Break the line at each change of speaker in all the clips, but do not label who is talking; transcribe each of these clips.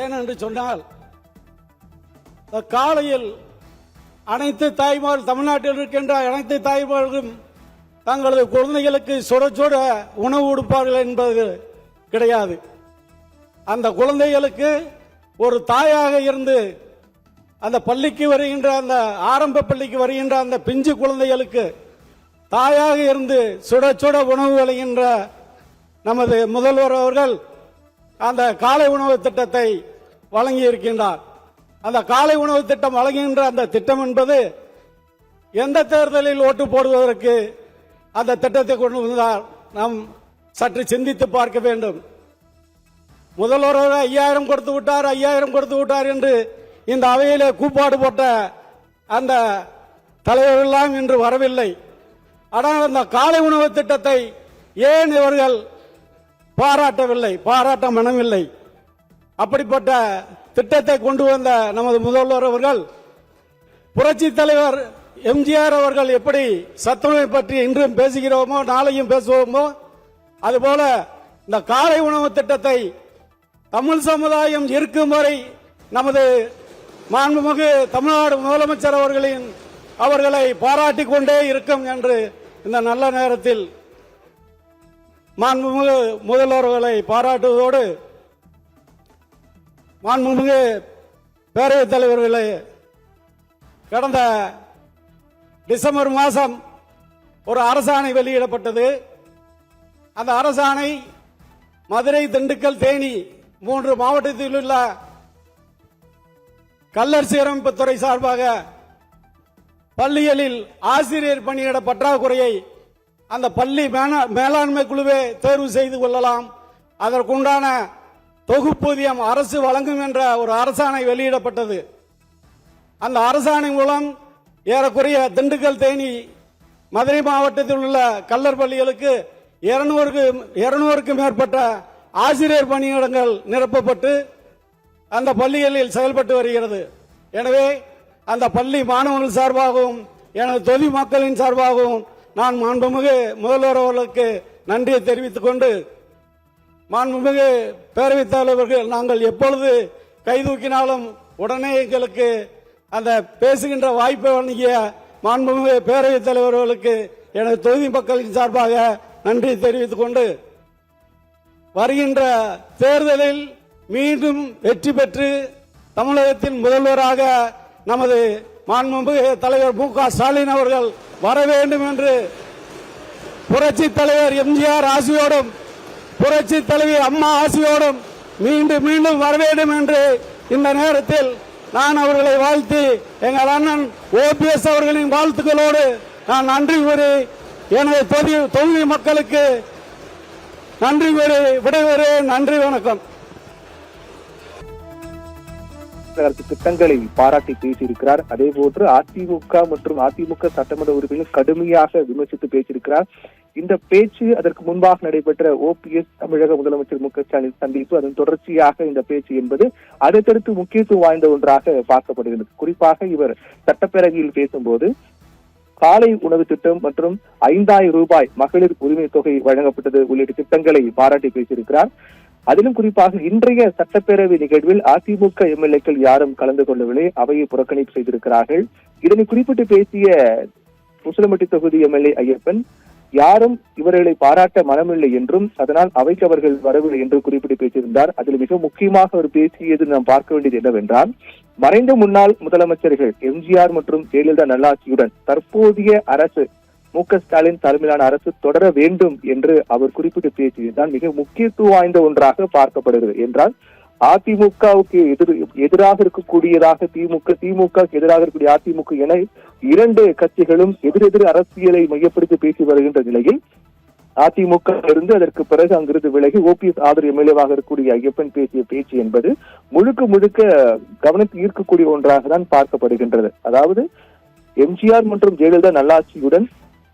ஏனென்று சொன்னால் காலையில் அனைத்து தாய்மார்கள், தமிழ்நாட்டில் இருக்கின்ற அனைத்து தாய்மார்களும் தங்களது குழந்தைகளுக்கு சுட சுட உணவு கொடுப்பார்கள் என்பது கிடையாது. அந்த குழந்தைகளுக்கு ஒரு தாயாக இருந்து அந்த பள்ளிக்கு வருகின்ற, அந்த ஆரம்ப பள்ளிக்கு வருகின்ற அந்த பிஞ்சு குழந்தைகளுக்கு தாயாக இருந்து சுட சுட உணவு வழங்குகின்ற நமது முதல்வர் அவர்கள் அந்த காலை உணவு திட்டத்தை வழங்கி இருக்கின்றார். அந்த காலை உணவு திட்டம் வழங்குகின்ற அந்த திட்டம் என்பது எந்த தேர்தலில் ஓட்டு போடுவதற்கு அந்த திட்டத்தை கொண்டு வந்தார் நாம் சற்று சிந்தித்து பார்க்க வேண்டும். முதல்வர் 5000 கொடுத்து விட்டார், 5000 கொடுத்து விட்டார் என்று இந்த அவையிலே கூப்பாடு போட்ட அந்த தலைவர்களெல்லாம் இன்று வரவில்லை. ஆனால் அந்த காலை உணவு திட்டத்தை ஏன் இவர்கள் பாராட்டவில்லை, பாராட்ட மனமில்லை? அப்படிப்பட்ட திட்டத்தை கொண்டு வந்த நமது முதல்வர் அவர்கள், புரட்சி தலைவர் எம்ஜிஆர் அவர்கள் எப்படி சத்துணவை பற்றி இன்றும் பேசுகிறோமோ நாளையும் பேசுவோமோ, அதுபோல இந்த காலை உணவு திட்டத்தை தமிழ் சமுதாயம் இருக்கும் வரை நமது மாண்புமிகு தமிழ்நாடு முதலமைச்சர் அவர்களை பாராட்டிக் கொண்டே இருக்கும் என்று இந்த நல்ல நேரத்தில் மாண்புமிகு முதல்வர்களை பாராட்டுவதோடு, மாண்புமிகு பேரவைத் தலைவர்களே, கடந்த டிசம்பர் மாதம் ஒரு அரசாணை வெளியிடப்பட்டது. அந்த அரசாணை மதுரை, திண்டுக்கல், தேனி 3 மாவட்டத்தில் உள்ள கல்லர் சீரமைப்புத்துறை சார்பாக பள்ளிகளில் ஆசிரியர் பணியிட பற்றாக்குறையை அந்த பள்ளி மேலாண்மை குழுவே தேர்வு செய்து கொள்ளலாம், அதற்குண்டான தொகுப்பூதியம் அரசு வழங்கும் என்ற ஒரு அரசாணை வெளியிடப்பட்டது. அந்த அரசாணை மூலம் ஏறக்குறைய திண்டுக்கல், தேனி, மதுரை மாவட்டத்தில் உள்ள கல்லர் பள்ளிகளுக்கு 200க்கும் மேற்பட்ட ஆசிரியர் பணியிடங்கள் நிரப்பப்பட்டு அந்த பள்ளிகளில் செயல்பட்டு வருகிறது. எனவே அந்த பள்ளி மாணவர்கள் சார்பாகவும் எனது தொகுதி மக்களின் சார்பாகவும் நான் மாண்புமிகு முதல்வர் அவர்களுக்கு நன்றியை தெரிவித்துக் கொண்டு, மாண்புமிகு பேரவைத் தலைவர்கள் நாங்கள் எப்பொழுது கைதூக்கினாலும் உடனே எங்களுக்கு அந்த பேசுகின்ற வாய்ப்பை வழங்கிய மாண்புமிகு பேரவைத் தலைவர்களுக்கு எனது தொகுதி மக்களின் சார்பாக நன்றி தெரிவித்துக் கொண்டு, வருகின்ற தேர்தலில் மீண்டும் வெற்றி பெற்று தமிழகத்தின் முதல்வராக நமது மாண்புமிகு தலைவர் மு.க. ஸ்டாலின் அவர்கள் வர வேண்டும் என்று புரட்சி தலைவர் எம்ஜிஆர் ஆசியோடும் புரட்சி தலைவி அம்மா ஆசியோடும் மீண்டும் மீண்டும் வர வேண்டும் என்று இந்த நேரத்தில் நான் அவர்களை வாழ்த்தி, எங்கள் அண்ணன் ஓபிஎஸ் அவர்களின் வாழ்த்துக்களோடு நான் நன்றி கூறி எனது தொகுதி மக்களுக்கு நன்றி கூறி விடைபெறுகிறேன். நன்றி, வணக்கம்.
திட்டங்களை பாராட்டி பேசியிருக்கிறார். அதே போன்று அதிமுக மற்றும் அதிமுக சட்டமன்ற உறுப்பினர் கடுமையாக விமர்சித்து பேசியிருக்கிறார். இந்த பேச்சு அதற்கு முன்பாக நடைபெற்ற ஓபிஎஸ் தமிழக முதலமைச்சர் மு.க. ஸ்டாலின் சந்திப்பு, அதன் தொடர்ச்சியாக இந்த பேச்சு என்பது அடுத்தடுத்து முக்கியத்துவம் வாய்ந்த ஒன்றாக பார்க்கப்படுகிறது. குறிப்பாக இவர் சட்டப்பேரவையில் பேசும்போது காலை உணவு திட்டம் மற்றும் 5000 ரூபாய் மகளிர் உரிமை தொகை வழங்கப்பட்டது உள்ளிட்ட திட்டங்களை பாராட்டி பேசியிருக்கிறார். அதிலும் குறிப்பாக இன்றைய சட்டப்பேரவை நிகழ்வில் அதிமுக எம்எல்ஏக்கள் யாரும் கலந்து கொள்ளவில்லை, அவையை புறக்கணிப்பு செய்திருக்கிறார்கள். இதனை குறிப்பிட்டு பேசிய உசிலம்பட்டி தொகுதி எம்எல்ஏ ஐயப்பன், யாரும் இவர்களை பாராட்ட மனமில்லை என்றும் அதனால் அவைக்கு அவர்கள் வரவில்லை என்று குறிப்பிட்டு பேசியிருந்தார். அதில் மிக முக்கியமாக அவர் பேசியது நாம் பார்க்க வேண்டியது என்னவென்றால், மறைந்த முன்னாள் முதலமைச்சர்கள் எம்ஜிஆர் மற்றும் ஜெயலலிதா நல்லாட்சியுடன் தற்போதைய அரசு மு.க. ஸ்டாலின் தலைமையிலான அரசு தொடர வேண்டும் என்று அவர் குறிப்பிட்டு பேசியதுதான் மிக முக்கியத்துவம் வாய்ந்த ஒன்றாக பார்க்கப்படுகிறது. என்றால் அதிமுகவுக்கு எதிராக இருக்கக்கூடியதாக திமுக எதிராக இருக்கக்கூடிய அதிமுக என 2 கட்சிகளும் எதிரெதிர் அரசியலை மையப்படுத்தி பேசி வருகின்ற நிலையில் அதிமுக இருந்து அதற்கு பிறகு அங்கிருந்து விலகி ஓபிஎஸ் ஆதரவு எம்எல்ஏவாக இருக்கக்கூடிய ஐயப்பன் பேசிய பேச்சு என்பது முழுக்க கவனத்தை ஈர்க்கக்கூடிய ஒன்றாக தான் பார்க்கப்படுகின்றது. அதாவது எம்ஜிஆர் மற்றும் ஜெயலலிதா நல்லாட்சியுடன்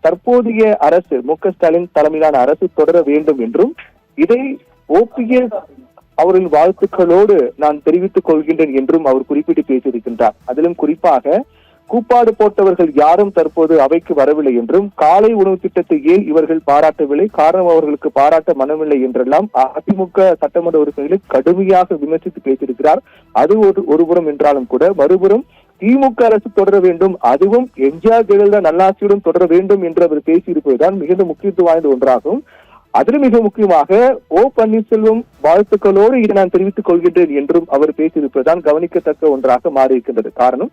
தற்போதைய அரசு மு.க. ஸ்டாலின் தலைமையிலான அரசு தொடர வேண்டும் என்றும் இதை ஓபிஎஸ் அவரின் வாழ்த்துக்களோடு நான் தெரிவித்துக் கொள்கின்றேன் என்றும் அவர் குறிப்பிட்டு பேசியிருக்கின்றார். அதிலும் குறிப்பாக கூப்பாடு போட்டவர்கள் யாரும் தற்போது அவைக்கு வரவில்லை என்றும் காலை உணவு திட்டத்தை ஏன் இவர்கள் பாராட்டவில்லை, காரணம் அவர்களுக்கு பாராட்ட மனமில்லை என்றெல்லாம் அதிமுக சட்டமன்ற உறுப்பினர்களை கடுமையாக விமர்சித்து பேசியிருக்கிறார். அது ஒருபுறம் என்றாலும் கூட மறுபுறம் திமுக அரசு தொடர வேண்டும், அதுவும் எம்ஜிஆர் ஜெயலலிதா நல்லாட்சியுடன் தொடர வேண்டும் என்று அவர் பேசியிருப்பதுதான் மிகுந்த முக்கியத்துவம் வாய்ந்த ஒன்றாகும். அதிலும் மிக முக்கியமாக ஓ பன்னீர்செல்வம் வாழ்த்துக்களோடு இதை நான் தெரிவித்துக் கொள்கின்றேன் என்றும் அவர் பேசியிருப்பதுதான் கவனிக்கத்தக்க ஒன்றாக மாறியிருக்கின்றது. காரணம்,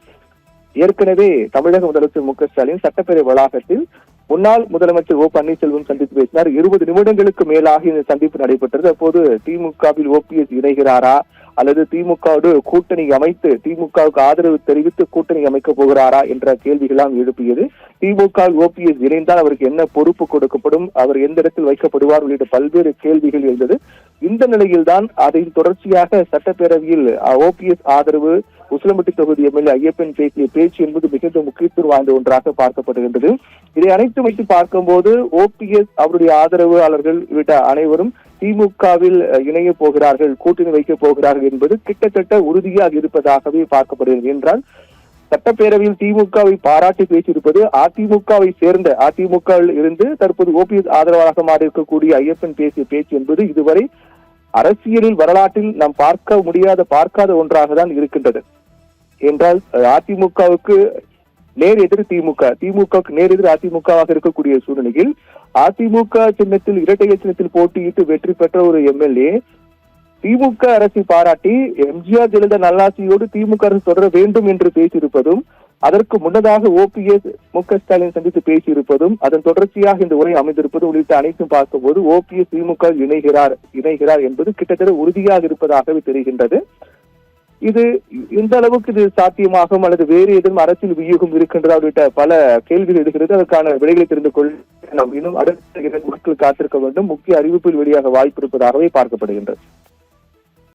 ஏற்கனவே தமிழக முதலமைச்சர் மு.க.ஸ்டாலின் சட்டப்பேரவை வளாகத்தில் முன்னாள் முதலமைச்சர் ஓ பன்னீர்செல்வம் சந்தித்து பேசினார். 20 நிமிடங்களுக்கு மேலாக இந்த சந்திப்பு நடைபெற்றது. அப்போது திமுகவில் ஓபிஎஸ் இணைகிறாரா அல்லது திமுகவோடு கூட்டணி அமைத்து திமுகவுக்கு ஆதரவு தெரிவித்து கூட்டணி அமைக்க போகிறாரா என்ற கேள்விகளாம் எழுப்பியது. திமுக ஓபிஎஸ் இணைந்தால் அவருக்கு என்ன பொறுப்பு கொடுக்கப்படும், அவர் எந்த இடத்தில் வைக்கப்படுவார் உள்ளிட்ட பல்வேறு கேள்விகள் எழுந்தது. இந்த நிலையில்தான் அதை தொடர்ச்சியாக சட்டப்பேரவையில் ஓபிஎஸ் ஆதரவு உசிலம்பட்டி தொகுதி எம்எல்ஏ ஐயப்பன் பேசிய பேச்சு என்பது மிகுந்த முக்கியத்துவம் வாய்ந்த ஒன்றாக பார்க்கப்படுகின்றது. இதை அனைத்து வைத்து பார்க்கும்போது ஓபிஎஸ் அவருடைய ஆதரவாளர்கள் உள்ளிட்ட அனைவரும் திமுகவில் இணைய போகிறார்கள், கூட்டணி வைக்கப் போகிறார்கள் என்பது கிட்டத்தட்ட உறுதியாக இருப்பதாகவே பார்க்கப்படுகிறது. என்றால் சட்டப்பேரவையில் திமுகவை பாராட்டி பேசியிருப்பது அதிமுகவை சேர்ந்த அதிமுகவில் இருந்து தற்போது ஓபிஎஸ் ஆதரவாளராக மாறி இருக்கக்கூடிய ஐயப்பன் பேசிய பேச்சு என்பது இதுவரை அரசியலில் வரலாற்றில் நாம் பார்க்காத ஒன்றாக தான் இருக்கின்றது. என்றால் அதிமுகவுக்கு நேர் எதிர் திமுகவுக்கு நேர் எதிர் அதிமுகவாக இருக்கக்கூடிய சூழ்நிலையில் அதிமுக சின்னத்தில் இரட்டை சின்னத்தில் போட்டியிட்டு வெற்றி பெற்ற ஒரு எம்எல்ஏ திமுக அரசை பாராட்டி எம்ஜிஆர் ஜெயலலிதா நல்லாட்சியோடு திமுக அரசு தொடர வேண்டும் என்று பேசியிருப்பதும், அதற்கு முன்னதாக ஓபிஎஸ் மு.க.ஸ்டாலின் சந்தித்து பேசியிருப்பதும், அதன் தொடர்ச்சியாக இந்த உரை அமைந்திருப்பது உள்ளிட்ட அனைத்தும் பார்க்கும்போது ஓபிஎஸ் திமுக இணைகிறார் என்பது கிட்டத்தட்ட உறுதியாக இருப்பதாகவே தெரிகின்றது. இது இந்த அளவுக்கு இது சாத்தியமாகும் அல்லது வேறு எதுவும் அரசியல் வியூகம் இருக்கின்றதா உள்ளிட்ட பல கேள்விகள் இருக்கிறது. அதற்கான விடைகளை தெரிந்து கொள்ள நாம் இன்னும் அடுத்த 2 நாட்கள் காத்திருக்க வேண்டும். முக்கிய அறிவிப்பில் வெளியாக வாய்ப்பு இருப்பதாகவே பார்க்கப்படுகின்றது.